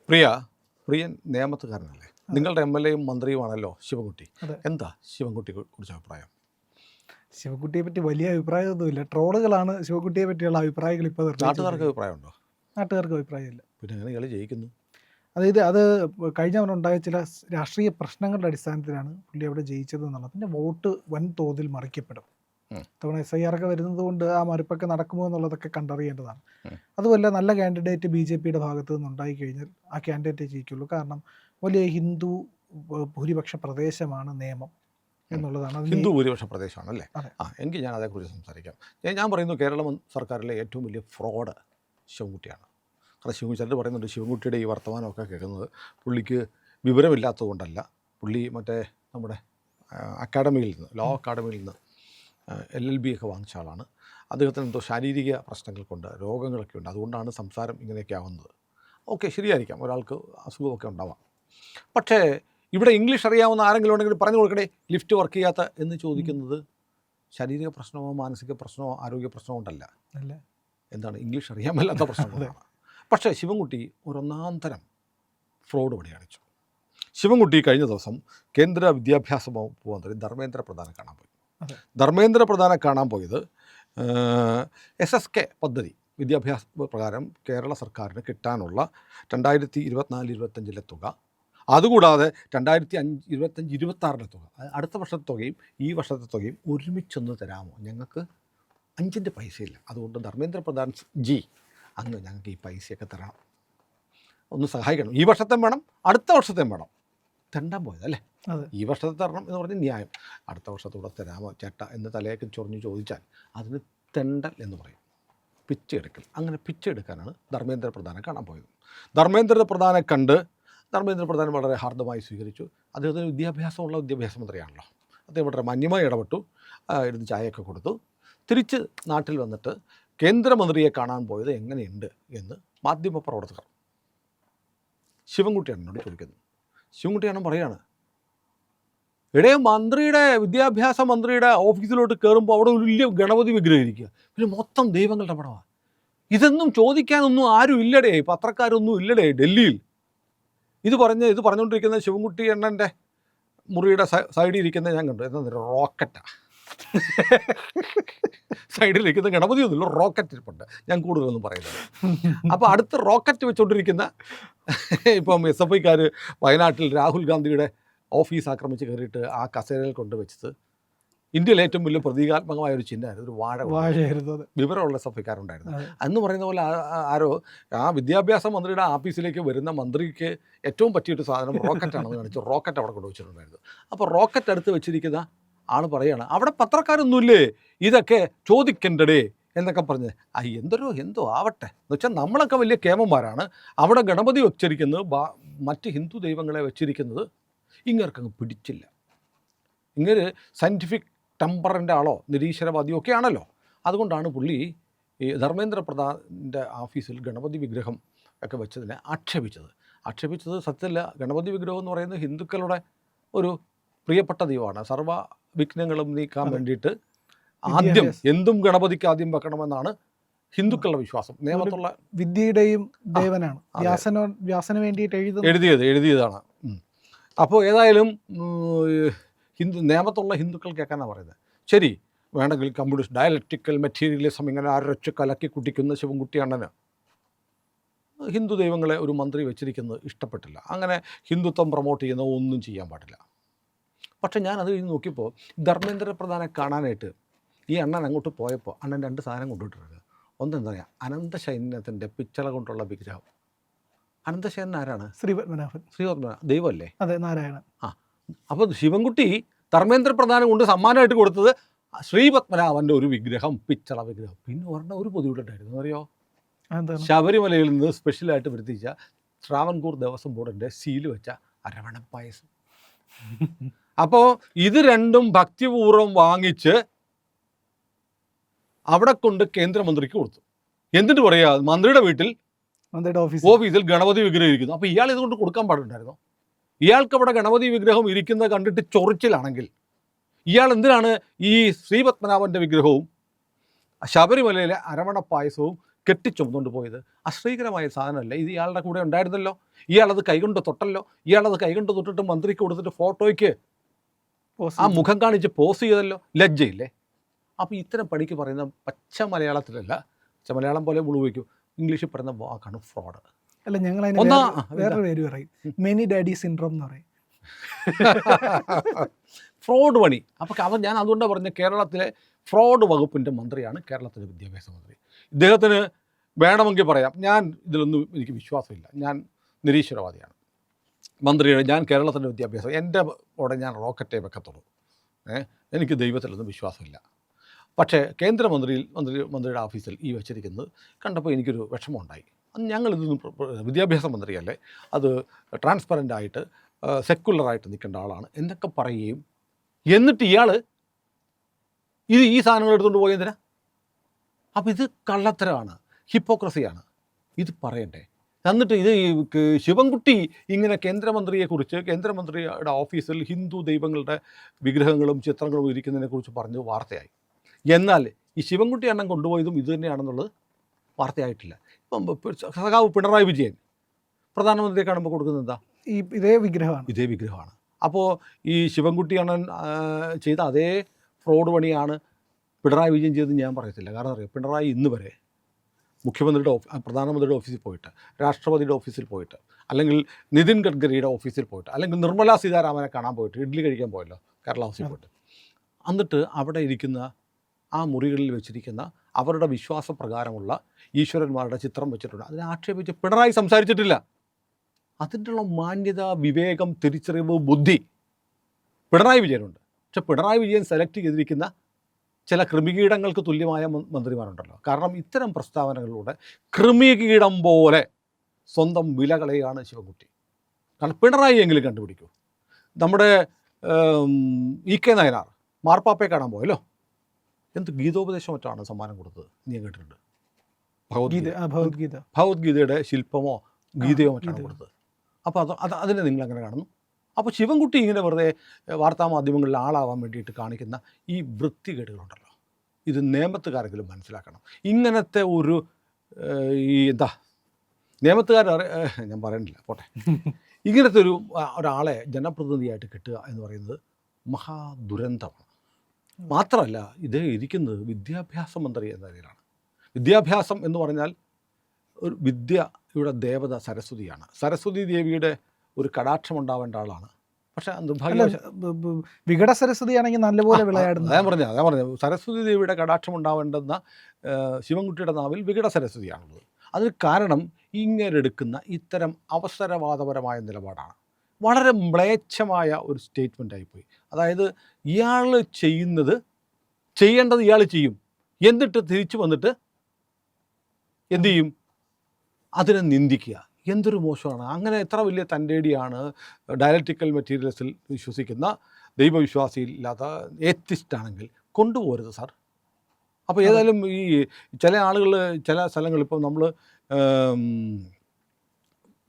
പ്രിയൻ നേമത്തുകാരനല്ലേ? നിങ്ങളുടെ MLA യും മന്ത്രിയുമാണല്ലോ ശിവൻകുട്ടി. എന്താ ശിവൻകുട്ടിയെ കുറിച്ച് അഭിപ്രായം? ശിവൻകുട്ടിയെ പറ്റി വലിയ അഭിപ്രായമൊന്നുമില്ല. ട്രോളുകളാണ് ശിവൻകുട്ടിയെ പറ്റിയുള്ള അഭിപ്രായങ്ങൾ ഇപ്പോൾ. നാട്ടുകാർക്ക് അഭിപ്രായമുണ്ടോ? നാട്ടുകാർക്ക് അഭിപ്രായമില്ല. പിന്നെ എങ്ങനെ ഇയാൾ ജയിക്കുന്നു? അതായത് അത് കഴിഞ്ഞ തവണ ഉണ്ടായ ചില രാഷ്ട്രീയ പ്രശ്നങ്ങളുടെ അടിസ്ഥാനത്തിലാണ് പുള്ളി അവിടെ ജയിച്ചത് എന്നുള്ളത്. പിന്നെ വോട്ട് വൻതോതിൽ മറിക്കപ്പെടും. തവണ SIR ഒക്കെ വരുന്നത് കൊണ്ട് ആ മറിപ്പൊക്കെ നടക്കുമോ എന്നുള്ളതൊക്കെ കണ്ടറിയേണ്ടതാണ്. അതുമല്ല, നല്ല കാൻഡിഡേറ്റ് BJPയുടെ ഭാഗത്ത് നിന്നുണ്ടായി കഴിഞ്ഞാൽ ആ കാൻഡിഡേറ്റ് ജയിക്കുള്ളൂ. കാരണം വലിയ ഹിന്ദു ഭൂരിപക്ഷ പ്രദേശമാണ് നേമം എന്നുള്ളതാണ്. ഹിന്ദു ഭൂരിപക്ഷ പ്രദേശമാണല്ലേ? എങ്കിൽ ഞാൻ അതേക്കുറിച്ച് സംസാരിക്കാം. ഞാൻ പറയുന്നു, കേരള സർക്കാരിലെ ഏറ്റവും വലിയ ഫ്രോഡ് ശിവൻകുട്ടിയാണ്. കാരണം ചിലർ പറയുന്നുണ്ട് ശിവൻകുട്ടിയുടെ ഈ വർത്തമാനമൊക്കെ കേൾക്കുന്നത് പുള്ളിക്ക് വിവരമില്ലാത്തതുകൊണ്ടല്ല. പുള്ളി മറ്റേ നമ്മുടെ അക്കാഡമിയിൽ നിന്ന്, ലോ അക്കാഡമിയിൽ നിന്ന് LLB ഒക്കെ വാങ്ങിച്ച ആളാണ്. അദ്ദേഹത്തിന് എന്തോ ശാരീരിക പ്രശ്നങ്ങൾ കൊണ്ട് രോഗങ്ങളൊക്കെ ഉണ്ട്, അതുകൊണ്ടാണ് സംസാരം ഇങ്ങനെയൊക്കെ ആവുന്നത്. ഓക്കെ, ശരിയായിരിക്കാം, ഒരാൾക്ക് അസുഖമൊക്കെ ഉണ്ടാവാം. പക്ഷേ ഇവിടെ ഇംഗ്ലീഷ് അറിയാവുന്ന ആരെങ്കിലും ഉണ്ടെങ്കിൽ പറഞ്ഞു കൊടുക്കണേ, ലിഫ്റ്റ് വർക്ക് ചെയ്യാത്ത എന്ന് ചോദിക്കുന്നത് ശാരീരിക പ്രശ്നമോ മാനസിക പ്രശ്നമോ ആരോഗ്യ പ്രശ്നമോ കൊണ്ടല്ല, എന്താണ് ഇംഗ്ലീഷ് അറിയാൻ മേലാത്ത പ്രശ്നം കൊണ്ടാണ്. പക്ഷേ ശിവൻകുട്ടി ഒരൊന്നാം തരം ഫ്രോഡ് പണി കാണിച്ചു. ശിവൻകുട്ടി കഴിഞ്ഞ ദിവസം കേന്ദ്ര വിദ്യാഭ്യാസ വകുപ്പ് മന്ത്രി ധർമ്മേന്ദ്ര പ്രധാനെ കാണാൻ പോയി. ധർമ്മേന്ദ്ര പ്രധാനെ കാണാൻ പോയത് SSK പദ്ധതി വിദ്യാഭ്യാസ പ്രകാരം കേരള സർക്കാരിന് കിട്ടാനുള്ള 2024-25 തുക, അതുകൂടാതെ 2025-26 തുക, അടുത്ത വർഷത്തെ തുകയും ഈ വർഷത്തെ തുകയും ഒരുമിച്ചൊന്ന് തരാമോ, ഞങ്ങൾക്ക് 5 പൈസയില്ല, അതുകൊണ്ട് ധർമ്മേന്ദ്ര പ്രധാൻ ജി അങ്ങ് ഞങ്ങൾക്ക് ഈ പൈസയൊക്കെ തരണം, ഒന്ന് സഹായിക്കണം, ഈ വർഷത്തെ വേണം അടുത്ത വർഷത്തെ വേണം. തെണ്ടാൻ പോയതല്ലേ? ഈ വർഷത്തെ തരണം എന്ന് പറഞ്ഞ് ന്യായം, അടുത്ത വർഷത്തൂടെ തരാമോ ചേട്ട എന്ന് തലയൊക്കെ ചൊറിഞ്ഞ് ചോദിച്ചാൽ അതിന് തെണ്ടൽ എന്ന് പറയും, പിച്ചെടുക്കൽ. അങ്ങനെ പിച്ചെടുക്കാനാണ് ധർമ്മേന്ദ്ര പ്രധാനെ കാണാൻ പോയത്. ധർമ്മേന്ദ്ര പ്രധാനെ കണ്ട് ധർമ്മേന്ദ്ര പ്രധാൻ വളരെ ഹാർദമായി സ്വീകരിച്ചു. അദ്ദേഹത്തിന് വിദ്യാഭ്യാസമുള്ള വിദ്യാഭ്യാസ മന്ത്രിയാണല്ലോ. അദ്ദേഹം വളരെ മാന്യമായി ഇടപെട്ടു, ഇരുന്ന് ചായയൊക്കെ കൊടുത്തു. തിരിച്ച് നാട്ടിൽ വന്നിട്ട് കേന്ദ്രമന്ത്രിയെ കാണാൻ പോയത് എങ്ങനെയുണ്ട് എന്ന് മാധ്യമപ്രവർത്തകർ ശിവൻകുട്ടിയാണ് എന്നോട് ചോദിക്കുന്നത്. ശിവൻകുട്ടിയാണ് പറയാണ്, മന്ത്രിയുടെ വിദ്യാഭ്യാസ മന്ത്രിയുടെ ഓഫീസിലോട്ട് കയറുമ്പോൾ അവിടെ ഒരു വലിയ ഗണപതി വിഗ്രഹം ഇരിക്കുക, പിന്നെ മൊത്തം ദൈവങ്ങളുടെ പടമാണ്. ഇതൊന്നും ചോദിക്കാനൊന്നും ആരും ഇല്ലടേ, പത്രക്കാരൊന്നും ഇല്ലടേ ഡൽഹിയിൽ. ഇത് പറഞ്ഞുകൊണ്ടിരിക്കുന്ന ശിവൻകുട്ടി എണ്ണൻ്റെ മുറിയുടെ സൈഡിൽ ഇരിക്കുന്നത് ഞാൻ കണ്ടു. എന്താ റോക്കറ്റാണ് സൈഡിലിരിക്കുന്ന ഗണപതി ഒന്നുമില്ല, റോക്കറ്റ് ഇരിപ്പുണ്ട്. ഞാൻ കൂടുതലൊന്നും പറയുന്നത്. അപ്പോൾ അടുത്ത് റോക്കറ്റ് വെച്ചുകൊണ്ടിരിക്കുന്ന ഇപ്പം SFIക്കാർ വയനാട്ടിൽ രാഹുൽ ഗാന്ധിയുടെ ഓഫീസ് ആക്രമിച്ച് കയറിയിട്ട് ആ കസേരയിൽ കൊണ്ടുവച്ചത് ഇന്ത്യയിലെ ഏറ്റവും വലിയ പ്രതീകാത്മകമായ ഒരു ചിഹ്നമായിരുന്നു, ഒരു വാഴയായിരുന്നു. വിവരമുള്ള SFIക്കാരുണ്ടായിരുന്നു. അന്ന് പറയുന്ന പോലെ ആരോ ആ വിദ്യാഭ്യാസ മന്ത്രിയുടെ ഓഫീസിലേക്ക് വരുന്ന മന്ത്രിക്ക് ഏറ്റവും പറ്റിയൊരു സാധനം റോക്കറ്റാണെന്ന് കാണിച്ചു റോക്കറ്റ് അവിടെ കൊണ്ടുവച്ചിട്ടുണ്ടായിരുന്നു. അപ്പോൾ റോക്കറ്റ് അടുത്ത് വെച്ചിരിക്കുന്ന ആൾ പറയാണ്, അവിടെ പത്രക്കാരൊന്നുമില്ലേ ഇതൊക്കെ ചോദിക്കണ്ടേ എന്നൊക്കെ പറഞ്ഞ്. എന്തോ ആവട്ടെ എന്ന് വെച്ചാൽ നമ്മളൊക്കെ വലിയ കേമന്മാരാണ്, അവിടെ ഗണപതി വെച്ചിരിക്കുന്നത് മറ്റ് ഹിന്ദു ദൈവങ്ങളെ വെച്ചിരിക്കുന്നത് ഇങ്ങർക്കങ്ങ് പിടിച്ചില്ല. ഇങ്ങനെ സയൻറ്റിഫിക് ടെമ്പറിൻ്റെ ആളോ നിരീശ്വരവാദിയോ ഒക്കെ ആണല്ലോ. അതുകൊണ്ടാണ് പുള്ളി ഈ ധർമ്മേന്ദ്ര പ്രധാൻ്റെ ഓഫീസിൽ ഗണപതി വിഗ്രഹം ഒക്കെ വെച്ചതിനെ ആക്ഷേപിച്ചത് സത്യത്തില്ല. ഗണപതി വിഗ്രഹം എന്ന് പറയുന്നത് ഹിന്ദുക്കളുടെ ഒരു പ്രിയപ്പെട്ട ദൈവമാണ്. സർവ്വ വിഘ്നങ്ങളും നീക്കാൻ വേണ്ടിയിട്ട് ആദ്യം എന്തും ഗണപതിക്ക് ആദ്യം വെക്കണമെന്നാണ് ഹിന്ദുക്കളുടെ വിശ്വാസം. നേമത്തുള്ള വിദ്യയുടെയും ദേവനാണ്, വ്യാസന് വേണ്ടിയിട്ട് എഴുതിയതാണ്. അപ്പോൾ ഏതായാലും നേമത്തുള്ള ഹിന്ദുക്കൾ കേൾക്കാനാണ് പറയുന്നത്. ശരി, വേണമെങ്കിൽ കമ്മ്യൂണിസ്റ്റ് ഡയലക്റ്റിക്കൽ മെറ്റീരിയലിസം ഇങ്ങനെ അരച്ച് കലക്കി കുട്ടിക്കുന്ന ശിവൻകുട്ടി അണ്ണന് ഹിന്ദു ദൈവങ്ങളെ ഒരു മന്ത്രി വെച്ചിരിക്കുന്നത് ഇഷ്ടപ്പെട്ടില്ല. അങ്ങനെ ഹിന്ദുത്വം പ്രൊമോട്ട് ചെയ്യുന്ന ഒന്നും ചെയ്യാൻ പാടില്ല. പക്ഷേ ഞാനത് കഴിഞ്ഞ് നോക്കിയപ്പോൾ ധർമ്മേന്ദ്ര പ്രധാനെ കാണാനായിട്ട് ഈ അണ്ണൻ അങ്ങോട്ട് പോയപ്പോൾ അണ്ണൻ 2 സാധനം കൊണ്ടുവിട്ടിട്ടുണ്ട്. ഒന്നെന്താ പറയുക, അനന്തശൈന്യത്തിൻ്റെ പിച്ചള കൊണ്ടുള്ള വിഗ്രഹം. അനന്തശയനൻ ആരാണ്? ശ്രീപത്മനാഭൻ ദൈവമല്ലേ? അതെ, നാരായണൻ. അപ്പോൾ ശിവൻകുട്ടി ധർമ്മേന്ദ്ര പ്രധാനം കൊണ്ട് സമ്മാനമായിട്ട് കൊടുത്തത് ശ്രീപത്മനാഭൻ്റെ ഒരു വിഗ്രഹം, പിച്ചള വിഗ്രഹം. പിന്നെ ഒരെണ്ണം ഒരു പൊതുവിട്ടുണ്ടായിരുന്നു, അറിയോ? ശബരിമലയിൽ നിന്ന് സ്പെഷ്യലായിട്ട് വരുത്തിച്ച ട്രാവൻകൂർ ദേവസ്വം ബോർഡിൻ്റെ സീല് വെച്ച അരവണ പായസം. അപ്പോൾ ഇത് രണ്ടും ഭക്തിപൂർവ്വം വാങ്ങിച്ച് അവിടെ കൊണ്ട് കേന്ദ്രമന്ത്രിക്ക് കൊടുത്തു. എന്നിട്ട് പറയാ മന്ത്രിയുടെ വീട്ടിൽ ഓഫീസിൽ ഗണപതി വിഗ്രഹം ഇരിക്കുന്നു. അപ്പോൾ ഇയാൾ ഇതുകൊണ്ട് കൊടുക്കാൻ പാടുണ്ടായിരുന്നോ? ഇയാൾക്ക് അവിടെ ഗണപതി വിഗ്രഹം ഇരിക്കുന്നത് കണ്ടിട്ട് ചൊറിച്ചിലാണെങ്കിൽ ഇയാൾ എന്തിനാണ് ഈ ശ്രീപത്മനാഭൻ്റെ വിഗ്രഹവും ശബരിമലയിലെ അരവണ പായസവും കെട്ടിച്ചുമന്നുകൊണ്ട് പോയത് അശ്രീകരമായ സാധനമല്ല. ഇത് ഇയാളുടെ കൂടെ ഉണ്ടായിരുന്നല്ലോ, ഇയാളത് കൈകൊണ്ട് തൊട്ടല്ലോ, ഇയാളത് കൈകൊണ്ട് തൊട്ടിട്ട് മന്ത്രിക്ക് കൊടുത്തിട്ട് ഫോട്ടോയ്ക്ക് ആ മുഖം കാണിച്ച് പോസ് ചെയ്തല്ലോ, ലജ്ജയില്ലേ? അപ്പോൾ ഇത്തരം പണിക്ക് പറയുന്ന പച്ച മലയാളത്തിലല്ല, പച്ച മലയാളം പോലെ മുഴുവയ്ക്കും ഇംഗ്ലീഷിൽ പറയുന്ന വാക്കാണ് ഫ്രോഡ്. അല്ല, ഞങ്ങൾ വേറെ പേര് പറയും, മെനി ഡാഡി സിൻഡ്രോം എന്ന് പറയും. ഫ്രോഡ് പണി. അപ്പോൾ ഞാൻ അതുകൊണ്ടാണ് പറഞ്ഞ കേരളത്തിലെ ഫ്രോഡ് വകുപ്പിൻ്റെ മന്ത്രിയാണ് കേരളത്തിലെ വിദ്യാഭ്യാസ മന്ത്രി. ഇദ്ദേഹത്തിന് വേണമെങ്കിൽ പറയാം, ഞാൻ ഇതിലൊന്നും എനിക്ക് വിശ്വാസമില്ല, ഞാൻ നിരീശ്വരവാദിയാണ്. മന്ത്രിയുടെ ഞാൻ കേരളത്തിൻ്റെ വിദ്യാഭ്യാസം എൻ്റെ കൂടെ ഞാൻ റോക്കറ്റേ വെക്കത്തുള്ളൂ, എനിക്ക് ദൈവത്തിലൊന്നും വിശ്വാസമില്ല. പക്ഷേ മന്ത്രിയുടെ ഓഫീസിൽ ഈ വെച്ചിരിക്കുന്നത് കണ്ടപ്പോൾ എനിക്കൊരു വിഷമമുണ്ടായി. ഞങ്ങളിതൊന്നും വിദ്യാഭ്യാസ മന്ത്രിയല്ലേ, അത് ട്രാൻസ്പെറൻ്റായിട്ട് സെക്കുലറായിട്ട് നിൽക്കേണ്ട ആളാണ് എന്നൊക്കെ പറയുകയും, എന്നിട്ട് ഇയാൾ ഈ സാധനങ്ങൾ എടുത്തുകൊണ്ട് പോയതിനാ? അപ്പോൾ ഇത് കള്ളത്തരമാണ്, ഹിപ്പോക്രസിയാണ്. ഇത് പറയണ്ടേ? എന്നിട്ട് ഇത് ശിവൻകുട്ടി ഇങ്ങനെ കേന്ദ്രമന്ത്രിയുടെ ഓഫീസിൽ ഹിന്ദു ദൈവങ്ങളുടെ വിഗ്രഹങ്ങളും ചിത്രങ്ങളും ഇരിക്കുന്നതിനെക്കുറിച്ച് പറഞ്ഞ് വാർത്തയായി. എന്നാൽ ഈ ശിവൻകുട്ടി എണ്ണം കൊണ്ടുപോയതും ഇത് തന്നെയാണെന്നുള്ളത് വാർത്തയായിട്ടില്ല. ഇപ്പം സഖാവ് പിണറായി വിജയൻ പ്രധാനമന്ത്രിയെ കാണുമ്പോൾ കൊടുക്കുന്നത് എന്താ? ഇതേ വിഗ്രഹമാണ്. അപ്പോൾ ഈ ശിവൻകുട്ടി അണ്ണൻ ചെയ്ത അതേ ഫ്രോഡ് പണിയാണ് പിണറായി വിജയൻ ചെയ്തത് ഞാൻ പറയത്തില്ല. കാരണം അറിയാം, പിണറായി ഇന്ന് വരെ പ്രധാനമന്ത്രിയുടെ ഓഫീസിൽ പോയിട്ട്, രാഷ്ട്രപതിയുടെ ഓഫീസിൽ പോയിട്ട്, അല്ലെങ്കിൽ നിതിൻ ഗഡ്കരിയുടെ ഓഫീസിൽ പോയിട്ട്, അല്ലെങ്കിൽ നിർമ്മല സീതാരാമനെ കാണാൻ പോയിട്ട്, ഇഡ്ഡലി കഴിക്കാൻ പോയല്ലോ കേരള ഹൗസിൽ പോയിട്ട്, എന്നിട്ട് അവിടെ ഇരിക്കുന്ന ആ മുറികളിൽ വെച്ചിരിക്കുന്ന അവരുടെ വിശ്വാസപ്രകാരമുള്ള ഈശ്വരന്മാരുടെ ചിത്രം വെച്ചിട്ടുണ്ട്. അതിനെ ആക്ഷേപിച്ച് പിണറായി സംസാരിച്ചിട്ടില്ല. അതിൻ്റെയുള്ള മാന്യത, വിവേകം, തിരിച്ചറിവ്, ബുദ്ധി പിണറായി വിജയനുണ്ട്. പക്ഷെ പിണറായി വിജയൻ സെലക്ട് ചെയ്തിരിക്കുന്ന ചില കൃമികീടങ്ങൾക്ക് തുല്യമായ മന്ത്രിമാരുണ്ടല്ലോ. കാരണം ഇത്തരം പ്രസ്താവനകളിലൂടെ കൃമികീടം പോലെ സ്വന്തം വില കളയുകയാണ് ശിവൻകുട്ടി. കാരണം പിണറായി എങ്കിലും കണ്ടുപിടിക്കൂ. നമ്മുടെ EK നായനാർ മാർപ്പാപ്പയെ കാണാൻ പോയല്ലോ, എന്ത് ഗീതോപദേശം മറ്റാണ് സമ്മാനം കൊടുത്തത്, നീ കേട്ടിട്ടുണ്ട്? ഭഗവത്ഗീതയുടെ ശില്പമോ ഗീതയോ മറ്റാണ് കൊടുത്തത്. അപ്പോൾ അതിനെ നിങ്ങളെങ്ങനെ കാണുന്നു? അപ്പോൾ ശിവൻകുട്ടി ഇങ്ങനെ വെറുതെ വാർത്താമാധ്യമങ്ങളിൽ ആളാവാൻ വേണ്ടിയിട്ട് കാണിക്കുന്ന ഈ വൃത്തികേടുകളുണ്ടല്ലോ, ഇത് നിയമത്തുകാരെങ്കിലും മനസ്സിലാക്കണം. ഇങ്ങനത്തെ ഒരു നിയമത്തുകാർ ഞാൻ പറയണില്ല, പോട്ടെ. ഇങ്ങനത്തെ ഒരാളെ ജനപ്രതിനിധിയായിട്ട് കിട്ടുക എന്ന് പറയുന്നത് മഹാദുരന്തമാണ്. മാത്രമല്ല, ഇത് ഇരിക്കുന്നത് വിദ്യാഭ്യാസ മന്ത്രി എന്ന നിലയിലാണ്. വിദ്യാഭ്യാസം എന്ന് പറഞ്ഞാൽ ഒരു വിദ്യയുടെ ദേവത സരസ്വതിയാണ്. സരസ്വതി ദേവിയുടെ ഒരു കടാക്ഷം ഉണ്ടാവേണ്ട ആളാണ്. പക്ഷേ വികട സരസ്വതിയാണെങ്കിൽ നല്ലപോലെ വിളയാടുന്നു. അതാ പറഞ്ഞത് സരസ്വതി ദേവിയുടെ കടാക്ഷം ഉണ്ടാവേണ്ടെന്ന ശിവൻകുട്ടിയുടെ നാവിൽ വികട സരസ്വതിയാണുള്ളത്. അതിന് കാരണം ഇങ്ങനെടുക്കുന്ന ഇത്തരം അവസരവാദപരമായ നിലപാടാണ്. വളരെ മ്ലേച്ഛമായ ഒരു സ്റ്റേറ്റ്മെൻറ്റായിപ്പോയി. അതായത് ഇയാൾ ചെയ്യേണ്ടത് ഇയാൾ ചെയ്യും, എന്നിട്ട് തിരിച്ചു വന്നിട്ട് എന്തു ചെയ്യും? അതിനെ നിന്ദിക്കുക. എന്തൊരു മോശമാണ്. അങ്ങനെ എത്ര വലിയ തൻ്റെടിയാണ് ഡയലക്റ്റിക്കൽ മെറ്റീരിയൽസിൽ വിശ്വസിക്കുന്ന ദൈവവിശ്വാസിയില്ലാത്ത ഏത്തിസ്റ്റാണെങ്കിൽ കൊണ്ടുപോകരുത് സാർ. അപ്പോൾ ഏതായാലും ഈ ചില ആളുകൾ ചില സ്ഥലങ്ങളിൽ ഇപ്പോൾ നമ്മൾ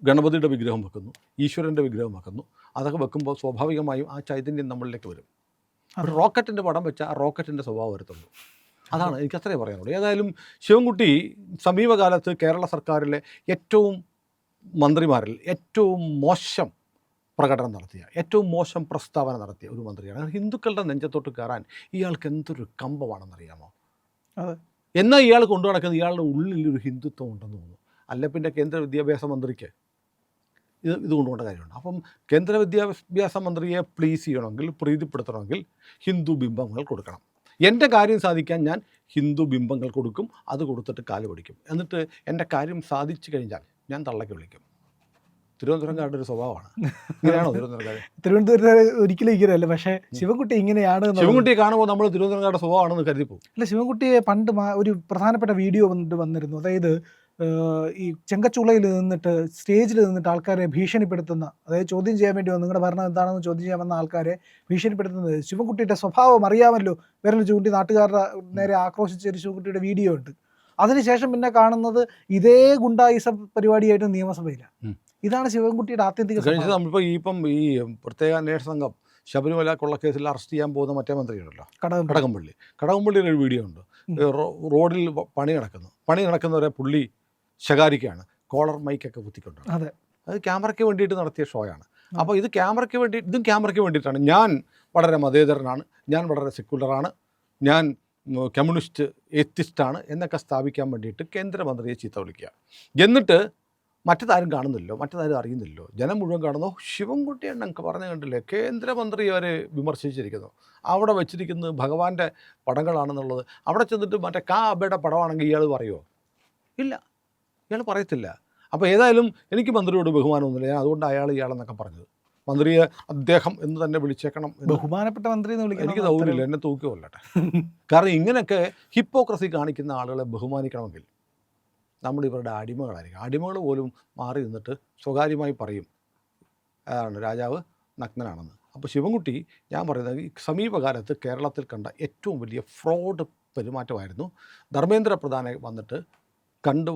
ഗണപതിയുടെ വിഗ്രഹം വെക്കുന്നു, ഈശ്വരൻ്റെ വിഗ്രഹം വെക്കുന്നു. അതൊക്കെ വെക്കുമ്പോൾ സ്വാഭാവികമായും ആ ചൈതന്യം നമ്മളിലേക്ക് വരും. റോക്കറ്റിൻ്റെ പടം വെച്ചാൽ ആ റോക്കറ്റിൻ്റെ സ്വഭാവം വരത്തുള്ളൂ. അതാണ് എനിക്കത്രേ പറയാനുള്ളൂ. ഏതായാലും ശിവൻകുട്ടി സമീപകാലത്ത് കേരള സർക്കാരിലെ മന്ത്രിമാരിൽ ഏറ്റവും മോശം പ്രകടനം നടത്തിയ, ഏറ്റവും മോശം പ്രസ്താവന നടത്തിയ ഒരു മന്ത്രിയാണ്. ഹിന്ദുക്കളുടെ നെഞ്ചത്തോട്ട് കയറാൻ ഇയാൾക്ക് എന്തൊരു കമ്പമാണെന്നറിയാമോ? എന്നാൽ ഇയാൾ കൊണ്ടു നടക്കുന്നത് ഇയാളുടെ ഉള്ളിലൊരു ഹിന്ദുത്വം ഉണ്ടെന്ന് തോന്നുന്നു. അല്ല പിന്നെ കേന്ദ്ര വിദ്യാഭ്യാസ മന്ത്രിക്ക് ഇത് കൊണ്ടുപോകേണ്ട കാര്യമുണ്ട്. അപ്പം കേന്ദ്ര വിദ്യാഭ്യാസ മന്ത്രിയെ പ്ലീസ് ചെയ്യണമെങ്കിൽ, പ്രീതിപ്പെടുത്തണമെങ്കിൽ ഹിന്ദു ബിംബങ്ങൾ കൊടുക്കണം. എൻ്റെ കാര്യം സാധിക്കാൻ ഞാൻ ഹിന്ദു ബിംബങ്ങൾ കൊടുക്കും, അത് കൊടുത്തിട്ട് കാല് പിടിക്കും. എന്നിട്ട് എൻ്റെ കാര്യം സാധിച്ചു കഴിഞ്ഞാൽ ഞാൻ തള്ളയ്ക്ക് വിളിക്കും. തിരുവനന്തപുരംകാരുടെ ഒരു സ്വഭാവമാണ്. ഇങ്ങനെയാണോ തിരുവനന്തപുരത്ത്? ഒരിക്കലും ഇങ്ങനെയല്ല. പക്ഷേ ശിവൻകുട്ടി ഇങ്ങനെയാണ്. ശിവൻകുട്ടിയെ കാണുമ്പോൾ നമ്മൾ തിരുവനന്തപുരംകാരുടെ സ്വഭാവമാണെന്ന് കരുതിപ്പോകും. അല്ല, ശിവൻകുട്ടിയെ പണ്ട് ഒരു പ്രധാനപ്പെട്ട വീഡിയോ വന്നിരുന്നു. അതായത് ഈ ചെങ്കച്ചുളയിൽ നിന്നിട്ട് സ്റ്റേജിൽ നിന്നിട്ട് ആൾക്കാരെ ഭീഷണിപ്പെടുത്തുന്ന, അതായത് ചോദ്യം ചെയ്യാൻ വേണ്ടി നിങ്ങളുടെ ഭരണം എന്താണെന്ന് ചോദ്യം ചെയ്യാൻ വന്ന ആൾക്കാരെ ഭീഷണിപ്പെടുത്തുന്നത്. ശിവൻകുട്ടിയുടെ സ്വഭാവം അറിയാമല്ലോ, വിരൽ ചൂണ്ടി നാട്ടുകാരുടെ നേരെ ആക്രോശിച്ച ഒരു ശിവൻകുട്ടിയുടെ വീഡിയോ ഉണ്ട്. അതിനുശേഷം പിന്നെ കാണുന്നത് ഇതേ ഗുണ്ടായിസ പരിപാടിയായിട്ട് നിയമസഭയിലാണ്. ഇതാണ് ശിവൻകുട്ടിയുടെ ആത്യന്തിക. നമ്മളിപ്പോൾ ഈ പ്രത്യേക അന്വേഷണ സംഘം ശബരിമല കൊള്ളക്കേസിൽ അറസ്റ്റ് ചെയ്യാൻ പോകുന്ന മറ്റേ മന്ത്രിയുണ്ടല്ലോ, കടകംപള്ളിയുടെ ഒരു വീഡിയോ ഉണ്ട്. റോഡിൽ പണി നടക്കുന്നു, പണി നടക്കുന്നവരെ പുള്ളി ശകാരിക്കുകയാണ്, കോളർ മൈക്കൊക്കെ കുത്തിക്കൊണ്ടാണ്. അതെ. അത് ക്യാമറയ്ക്ക് വേണ്ടിയിട്ട് നടത്തിയ ഷോയാണ്. അപ്പോൾ ഇത് ക്യാമറയ്ക്ക് വേണ്ടി, ഇതും ക്യാമറയ്ക്ക് വേണ്ടിയിട്ടാണ്. ഞാൻ വളരെ മതേതരനാണ്, ഞാൻ വളരെ സെക്യുലറാണ്, ഞാൻ കമ്മ്യൂണിസ്റ്റ് എത്തിസ്റ്റാണ് എന്നൊക്കെ സ്ഥാപിക്കാൻ വേണ്ടിയിട്ട് കേന്ദ്രമന്ത്രിയെ ചീത്ത വിളിക്കുക. എന്നിട്ട് മറ്റേതാരും കാണുന്നില്ലോ, മറ്റേതാരും അറിയുന്നില്ലോ, ജനം മുഴുവൻ കാണുന്നു. ശിവൻകുട്ടി എണ്ണക്ക് പറഞ്ഞു കണ്ടില്ലേ, കേന്ദ്രമന്ത്രി വരെ വിമർശിച്ചിരിക്കുന്നു. അവിടെ വെച്ചിരിക്കുന്നത് ഭഗവാന്റെ പടങ്ങളാണെന്നുള്ളത്. അവിടെ ചെന്നിട്ട് മറ്റേ കാബയുടെ പടമാണെങ്കിൽ ഇയാൾ പറയുമോ? ഇല്ല, ഇയാൾ പറയത്തില്ല. അപ്പോൾ ഏതായാലും എനിക്ക് മന്ത്രിയോട് ബഹുമാനമൊന്നുമില്ല, ഞാൻ അതുകൊണ്ട് ഇയാളെന്നൊക്കെ പറഞ്ഞത്. മന്ത്രിയെ അദ്ദേഹം എന്ന് തന്നെ വിളിച്ചേക്കണം. ബഹുമാനപ്പെട്ട മന്ത്രി എന്ന് വിളിക്കണം. എനിക്ക് സൗകര്യമില്ല, എന്നെ തൂക്കി കൊല്ലട്ടെ. കാരണം ഇങ്ങനെയൊക്കെ ഹിപ്പോക്രസി കാണിക്കുന്ന ആളുകളെ ബഹുമാനിക്കണമെങ്കിൽ നമ്മൾ ഇവരുടെ അടിമകളായിരിക്കും. അടിമകൾ പോലും മാറി നിന്നിട്ട് സ്വകാര്യമായി പറയും അതാണ് രാജാവ് നഗ്നനാണെന്ന്. അപ്പോൾ ശിവൻകുട്ടി, ഞാൻ പറയുന്നത് ഈ സമീപകാലത്ത് കേരളത്തിൽ കണ്ട ഏറ്റവും വലിയ ഫ്രോഡ് പെരുമാറ്റമായിരുന്നു. ധർമ്മേന്ദ്ര പ്രധാനെ വന്നിട്ട്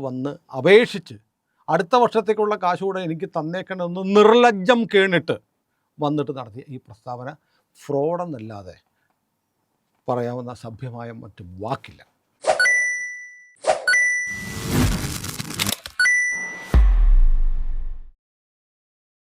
വന്ന് അപേക്ഷിച്ച് അടുത്ത വർഷത്തേക്കുള്ള കാശ് കൂടെ എനിക്ക് തന്നേക്കണമെന്ന് നിർലജ്ജം കേണിട്ട് വന്നിട്ട് നടത്തിയ ഈ പ്രസ്താവന ഫ്രോഡെന്നല്ലാതെ പറയാവുന്ന സഭ്യമായ മറ്റു വാക്കില്ല.